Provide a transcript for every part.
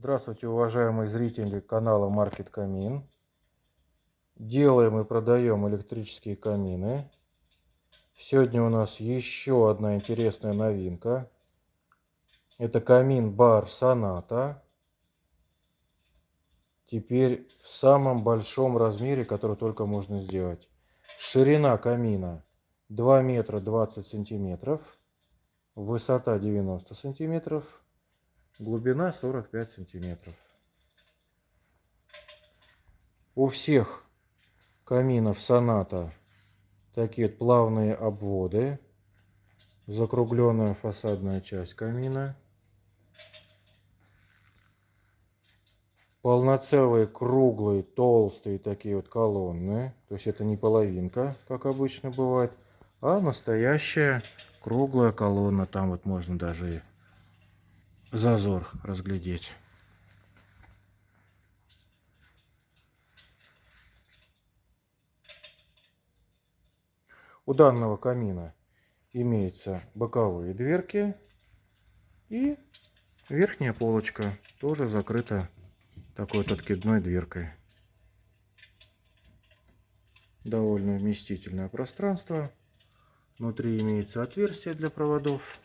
Здравствуйте, уважаемые зрители канала Market Камин. Делаем и продаем электрические камины. Сегодня у нас еще одна интересная новинка. Это камин-бар Соната. Теперь в самом большом размере, который только можно сделать. Ширина камина 2 метра 20 сантиметров. Высота 90 сантиметров. Глубина 45 сантиметров. У всех каминов Соната такие плавные обводы, закругленная фасадная часть камина, полноцелые круглые толстые такие вот колонны, то есть это не половинка, как обычно бывает, а настоящая круглая колонна, там вот можно даже и зазор разглядеть. У данного камина имеются боковые дверки и верхняя полочка тоже закрыта такой вот откидной дверкой. Довольно вместительное пространство. Внутри имеется отверстие для проводов,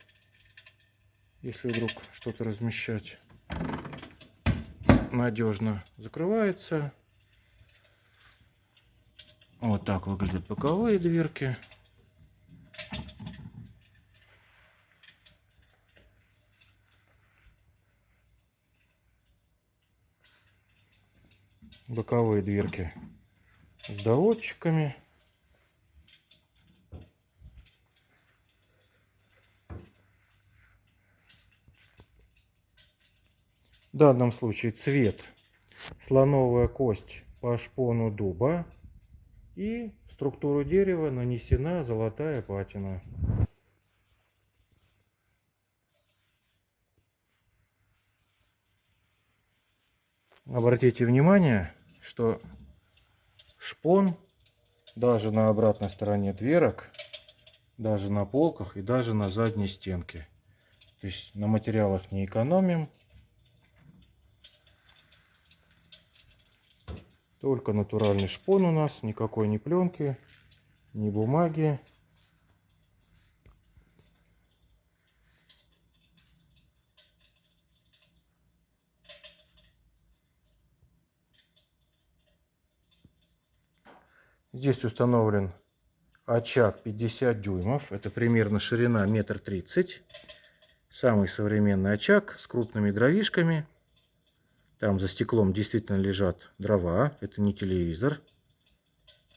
если вдруг что-то размещать. Надежно закрывается. Вот так выглядят боковые дверки. Боковые дверки с доводчиками. В данном случае цвет слоновая кость по шпону дуба, и в структуру дерева нанесена золотая патина. Обратите внимание, что шпон даже на обратной стороне дверок, даже на полках и даже на задней стенке. То есть на материалах не экономим. Только натуральный шпон у нас, никакой ни пленки, ни бумаги. Здесь установлен очаг 50 дюймов. Это примерно ширина 1,30 м. Самый современный очаг с крупными дровишками. Там за стеклом действительно лежат дрова. Это не телевизор,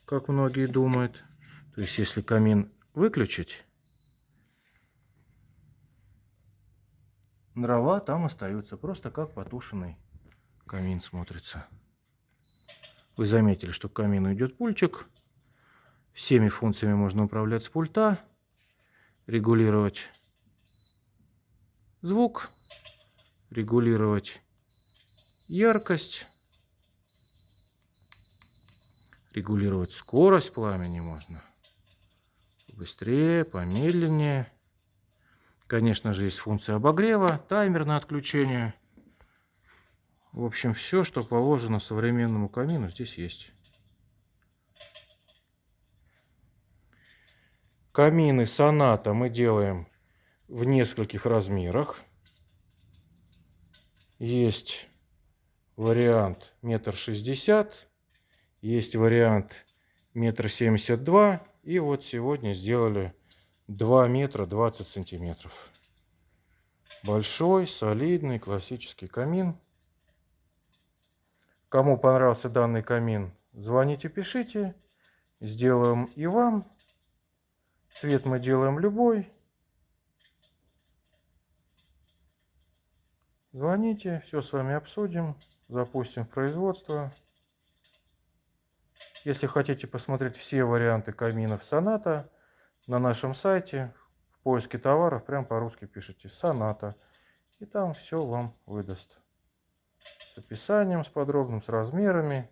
как многие думают. То есть если камин выключить, дрова там остаются. Просто как потушенный камин смотрится. Вы заметили, что к камину идет пульчик. Всеми функциями можно управлять с пульта. Регулировать звук, регулировать яркость, регулировать скорость пламени можно. Быстрее, помедленнее. Конечно же, есть функция обогрева, таймер на отключение. В общем, все, что положено современному камину, здесь есть. Камины Соната мы делаем в нескольких размерах. Есть вариант 1,60 м, есть вариант 1,72 м, и вот сегодня сделали 2 метра 20 сантиметров. Большой, солидный, классический камин. Кому понравился данный камин, звоните, пишите. Сделаем и вам. Цвет мы делаем любой. Звоните, все с вами обсудим, запустим в производство. Если хотите посмотреть все варианты каминов Соната, на нашем сайте в поиске товаров прям по-русски пишите «Соната», и там все вам выдаст. С описанием, с подробным, с размерами,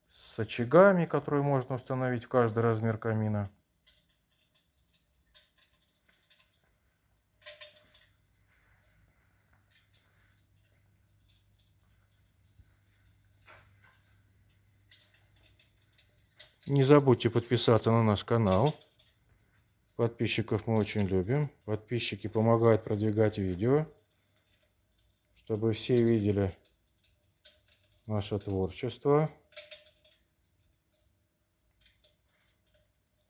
с очагами, которые можно установить в каждый размер камина. Не забудьте подписаться на наш канал. Подписчиков мы очень любим. Подписчики помогают продвигать видео, чтобы все видели наше творчество.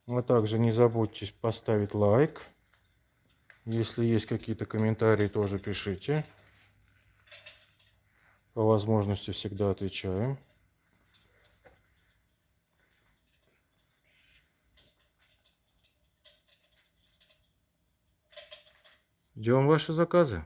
А также не забудьте поставить лайк. Если есть какие-то комментарии, тоже пишите. По возможности всегда отвечаем. Ждем ваши заказы.